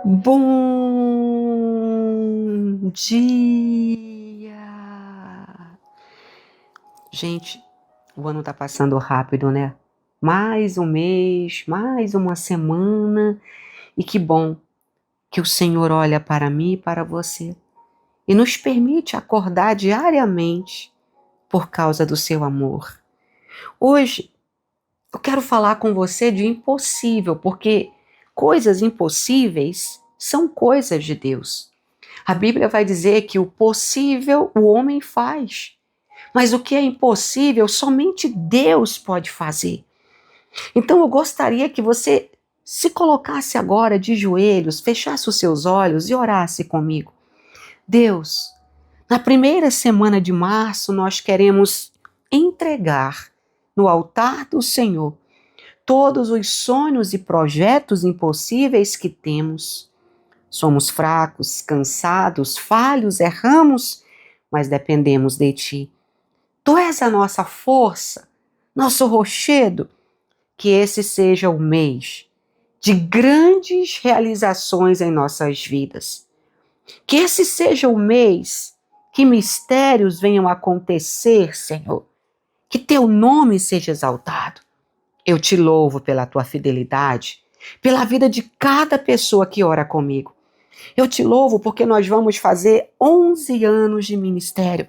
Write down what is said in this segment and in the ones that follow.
Bom dia! Gente, o ano tá passando rápido, né? Mais um mês, mais uma semana, e que bom que o Senhor olha para mim e para você e nos permite acordar diariamente por causa do seu amor. Hoje eu quero falar com você de impossível, porque coisas impossíveis são coisas de Deus. A Bíblia vai dizer que o possível o homem faz, mas o que é impossível somente Deus pode fazer. Então eu gostaria que você se colocasse agora de joelhos, fechasse os seus olhos e orasse comigo. Deus, na primeira semana de março nós queremos entregar no altar do Senhor todos os sonhos e projetos impossíveis que temos. Somos fracos, cansados, falhos, erramos, mas dependemos de Ti. Tu és a nossa força, nosso rochedo. Que esse seja o mês de grandes realizações em nossas vidas. Que esse seja o mês que mistérios venham a acontecer, Senhor. Que Teu nome seja exaltado. Eu te louvo pela Tua fidelidade, pela vida de cada pessoa que ora comigo. Eu te louvo porque nós vamos fazer 11 anos de ministério.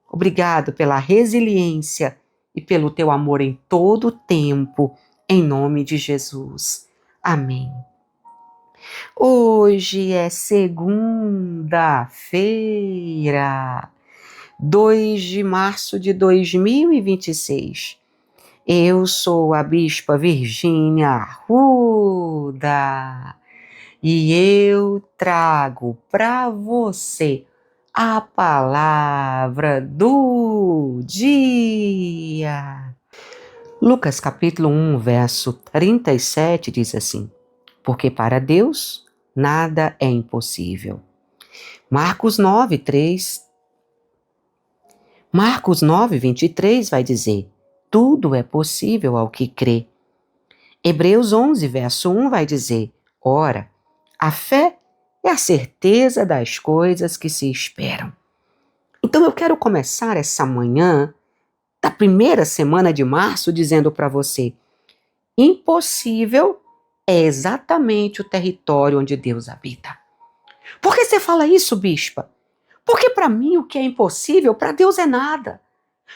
Obrigado pela resiliência e pelo teu amor em todo o tempo, em nome de Jesus. Amém. Hoje é segunda-feira, 2 de março de 2026. Eu sou a Bispa Virgínia Arruda e eu trago para você a palavra do dia. Lucas capítulo 1, verso 37 diz assim: porque para Deus nada é impossível. Marcos 9, 3. Marcos 9, 23 vai dizer: tudo é possível ao que crê. Hebreus 11, verso 1 vai dizer: ora, a fé é a certeza das coisas que se esperam. Então eu quero começar essa manhã da primeira semana de março dizendo para você: impossível é exatamente o território onde Deus habita. Por que você fala isso, bispa? Porque para mim o que é impossível, para Deus é nada.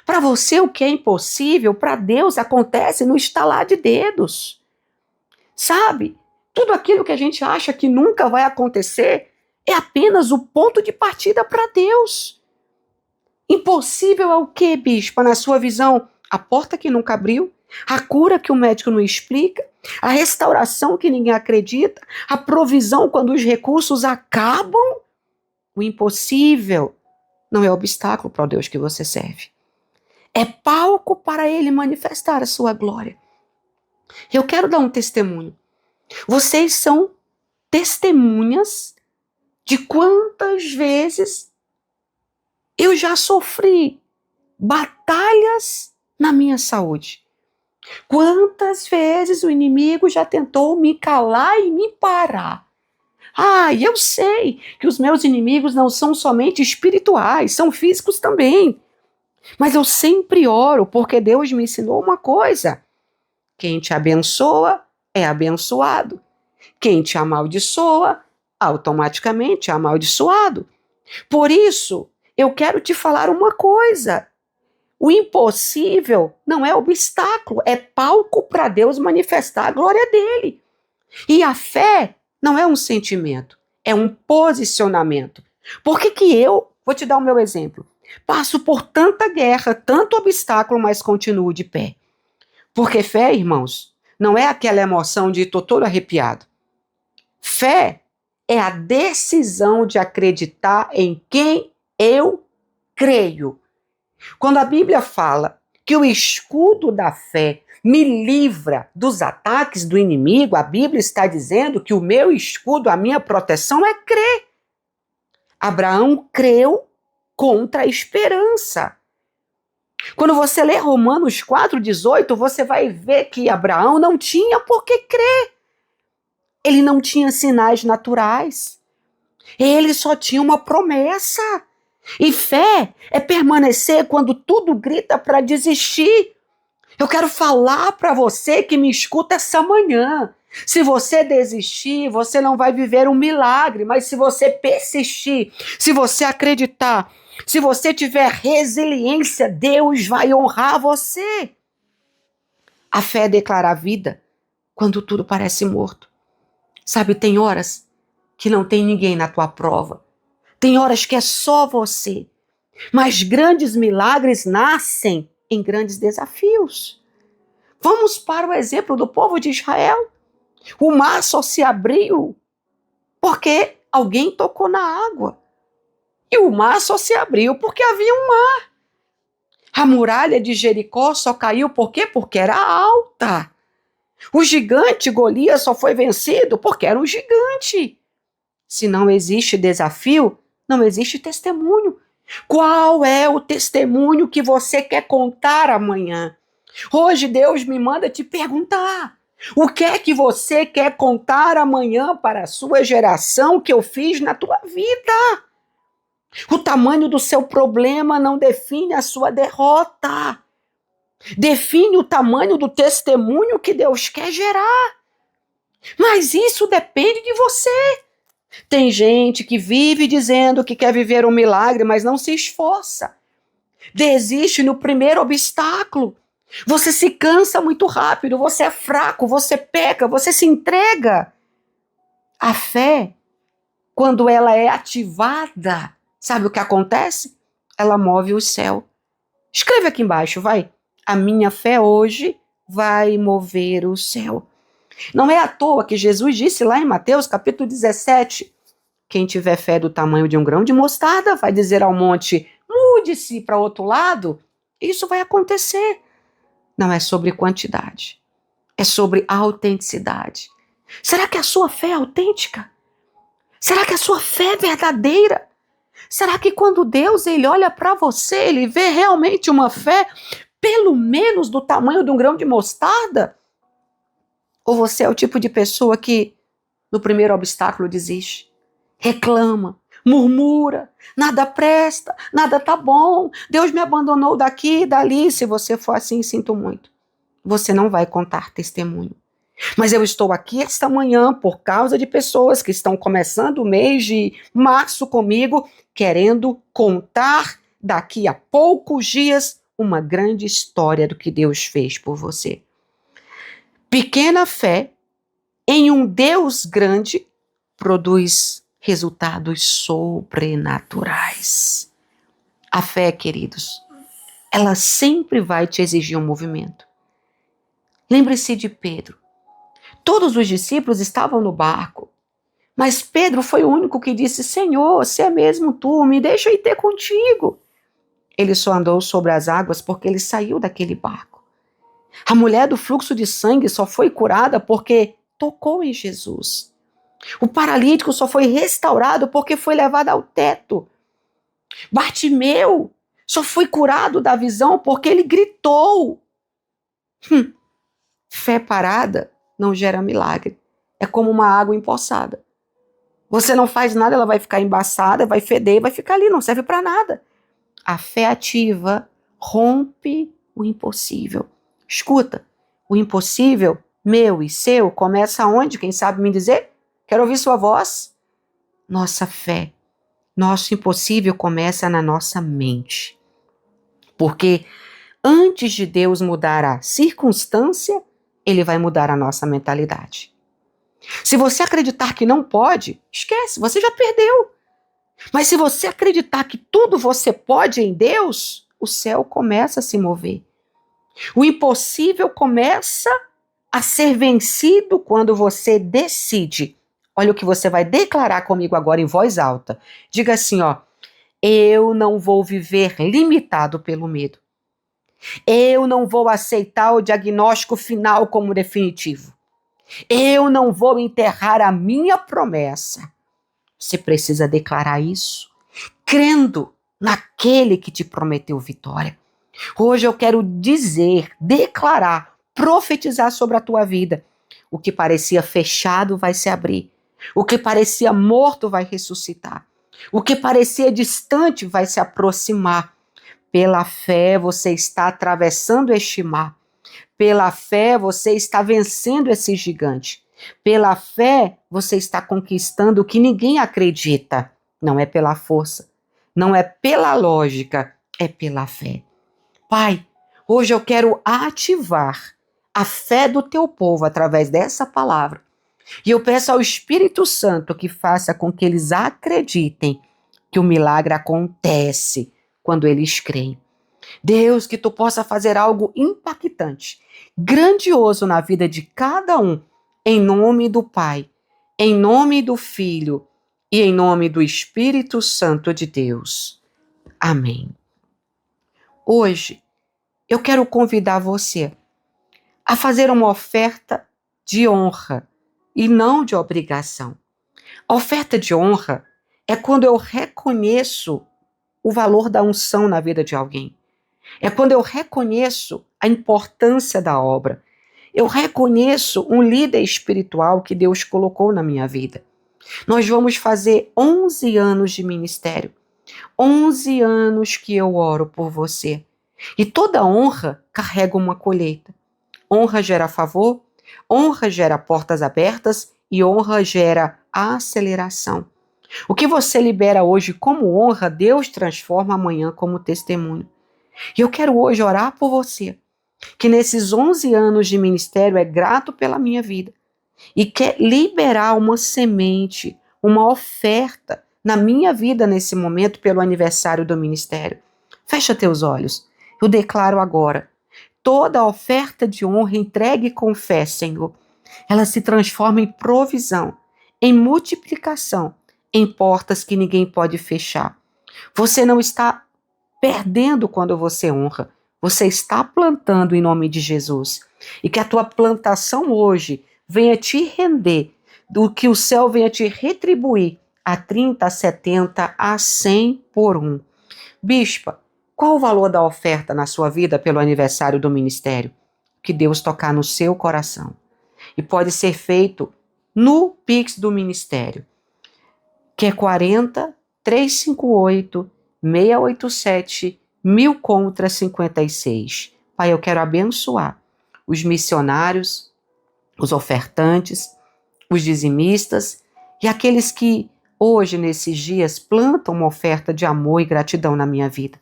Para você o que é impossível, para Deus acontece no estalar de dedos. Sabe? Tudo aquilo que a gente acha que nunca vai acontecer é apenas o ponto de partida para Deus. Impossível é o quê, bispa, na sua visão? A porta que nunca abriu, a cura que o médico não explica, a restauração que ninguém acredita, a provisão quando os recursos acabam. O impossível não é obstáculo para o Deus que você serve. É palco para ele manifestar a sua glória. Eu quero dar um testemunho. Vocês são testemunhas de quantas vezes eu já sofri batalhas na minha saúde. Quantas vezes o inimigo já tentou me calar e me parar. E eu sei que os meus inimigos não são somente espirituais, são físicos também. Mas eu sempre oro porque Deus me ensinou uma coisa: quem te abençoa é abençoado. Quem te amaldiçoa, automaticamente é amaldiçoado. Por isso, eu quero te falar uma coisa: o impossível não é obstáculo, é palco para Deus manifestar a glória dele. E a fé não é um sentimento, é um posicionamento. Por que eu, vou te dar o meu exemplo, passo por tanta guerra, tanto obstáculo, mas continuo de pé? Porque fé, irmãos, não é aquela emoção de tô todo arrepiado. Fé é a decisão de acreditar em quem eu creio. Quando a Bíblia fala que o escudo da fé me livra dos ataques do inimigo, a Bíblia está dizendo que o meu escudo, a minha proteção é crer. Abraão creu contra a esperança. Quando você lê Romanos 4,18, você vai ver que Abraão não tinha por que crer. Ele não tinha sinais naturais. Ele só tinha uma promessa. E fé é permanecer quando tudo grita para desistir. Eu quero falar para você que me escuta essa manhã. Se você desistir, você não vai viver um milagre, mas se você persistir, se você acreditar, se você tiver resiliência, Deus vai honrar você. A fé é declarar vida quando tudo parece morto. Sabe, tem horas que não tem ninguém na tua prova. Tem horas que é só você. Mas grandes milagres nascem em grandes desafios. Vamos para o exemplo do povo de Israel. O mar só se abriu porque alguém tocou na água. E o mar só se abriu porque havia um mar. A muralha de Jericó só caiu por quê? Porque era alta. O gigante Golias só foi vencido porque era um gigante. Se não existe desafio, não existe testemunho. Qual é o testemunho que você quer contar amanhã? Hoje Deus me manda te perguntar: o que é que você quer contar amanhã para a sua geração que eu fiz na tua vida? O tamanho do seu problema não define a sua derrota. Define o tamanho do testemunho que Deus quer gerar. Mas isso depende de você. Tem gente que vive dizendo que quer viver um milagre, mas não se esforça. Desiste no primeiro obstáculo. Você se cansa muito rápido, você é fraco, você peca, você se entrega. A fé, quando ela é ativada, sabe o que acontece? Ela move o céu. Escreve aqui embaixo, vai. A minha fé hoje vai mover o céu. Não é à toa que Jesus disse lá em Mateus capítulo 17, quem tiver fé do tamanho de um grão de mostarda vai dizer ao monte, mude-se para outro lado. Isso vai acontecer. Não é sobre quantidade, é sobre autenticidade. Será que a sua fé é autêntica? Será que a sua fé é verdadeira? Será que quando Deus ele olha para você, ele vê realmente uma fé pelo menos do tamanho de um grão de mostarda? Ou você é o tipo de pessoa que no primeiro obstáculo desiste, reclama, murmura, nada presta, nada tá bom, Deus me abandonou daqui e dali. Se você for assim, sinto muito. Você não vai contar testemunho. Mas eu estou aqui esta manhã por causa de pessoas que estão começando o mês de março comigo, querendo contar daqui a poucos dias uma grande história do que Deus fez por você. Pequena fé em um Deus grande produz resultados sobrenaturais. A fé, queridos, ela sempre vai te exigir um movimento. Lembre-se de Pedro. Todos os discípulos estavam no barco, mas Pedro foi o único que disse, Senhor, se é mesmo tu, me deixa ir ter contigo. Ele só andou sobre as águas porque ele saiu daquele barco. A mulher do fluxo de sangue só foi curada porque tocou em Jesus. O paralítico só foi restaurado porque foi levado ao teto. Bartimeu só foi curado da visão porque ele gritou. Fé parada não gera milagre. É como uma água empoçada. Você não faz nada, ela vai ficar embaçada, vai feder, vai ficar ali, não serve para nada. A fé ativa rompe o impossível. Escuta, o impossível, meu e seu, começa onde? Quem sabe me dizer? Quero ouvir sua voz. Nossa fé, nosso impossível começa na nossa mente. Porque antes de Deus mudar a circunstância, Ele vai mudar a nossa mentalidade. Se você acreditar que não pode, esquece, você já perdeu. Mas se você acreditar que tudo você pode em Deus, o céu começa a se mover. O impossível começa a ser vencido quando você decide. Olha o que você vai declarar comigo agora em voz alta. Diga assim, ó, eu não vou viver limitado pelo medo. Eu não vou aceitar o diagnóstico final como definitivo. Eu não vou enterrar a minha promessa. Você precisa declarar isso, crendo naquele que te prometeu vitória. Hoje eu quero dizer, declarar, profetizar sobre a tua vida. O que parecia fechado vai se abrir. O que parecia morto vai ressuscitar. O que parecia distante vai se aproximar. Pela fé você está atravessando este mar. Pela fé você está vencendo esse gigante. Pela fé você está conquistando o que ninguém acredita. Não é pela força, não é pela lógica, é pela fé. Pai, hoje eu quero ativar a fé do teu povo através dessa palavra. E eu peço ao Espírito Santo que faça com que eles acreditem que o milagre acontece quando eles creem. Deus, que tu possa fazer algo impactante, grandioso na vida de cada um, em nome do Pai, em nome do Filho e em nome do Espírito Santo de Deus. Amém. Hoje, eu quero convidar você a fazer uma oferta de honra e não de obrigação. A oferta de honra é quando eu reconheço o valor da unção na vida de alguém. É quando eu reconheço a importância da obra. Eu reconheço um líder espiritual que Deus colocou na minha vida. Nós vamos fazer 11 anos de ministério. 11 anos que eu oro por você. E toda honra carrega uma colheita. Honra gera favor, honra gera portas abertas e honra gera aceleração. O que você libera hoje como honra, Deus transforma amanhã como testemunho. E eu quero hoje orar por você, que nesses 11 anos de ministério é grato pela minha vida e quer liberar uma semente, uma oferta na minha vida nesse momento pelo aniversário do ministério. Fecha teus olhos. Eu declaro agora, toda oferta de honra entregue com fé, Senhor, ela se transforma em provisão, em multiplicação, em portas que ninguém pode fechar. Você não está perdendo quando você honra. Você está plantando em nome de Jesus. E que a tua plantação hoje venha te render, do que o céu venha te retribuir a 30, a 70, a 100 por um. Bispa, qual o valor da oferta na sua vida pelo aniversário do ministério? Que Deus tocar no seu coração. E pode ser feito no Pix do ministério, que é 40 358 687 1000 contra 56. Pai, eu quero abençoar os missionários, os ofertantes, os dizimistas e aqueles que hoje, nesses dias, plantam uma oferta de amor e gratidão na minha vida.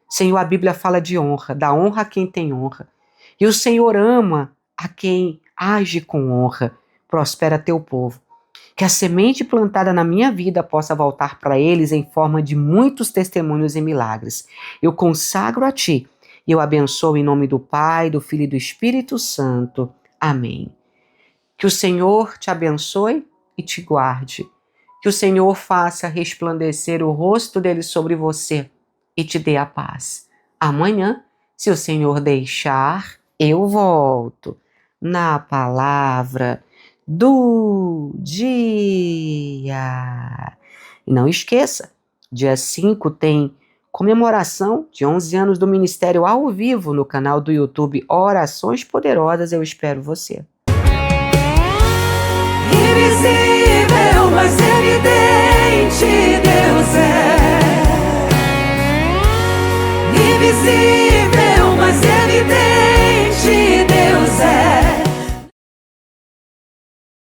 Senhor, a Bíblia fala de honra, dá honra a quem tem honra. E o Senhor ama a quem age com honra. Prospera teu povo. Que a semente plantada na minha vida possa voltar para eles em forma de muitos testemunhos e milagres. Eu consagro a Ti e eu abençoo em nome do Pai, do Filho e do Espírito Santo. Amém. Que o Senhor te abençoe e te guarde. Que o Senhor faça resplandecer o rosto dele sobre você e te dê a paz. Amanhã, se o Senhor deixar, eu volto na palavra do dia. E não esqueça, dia 5 tem comemoração de 11 anos do Ministério ao vivo no canal do YouTube Orações Poderosas. Eu espero você. Invisível, mas evidente Deus é. Invisível.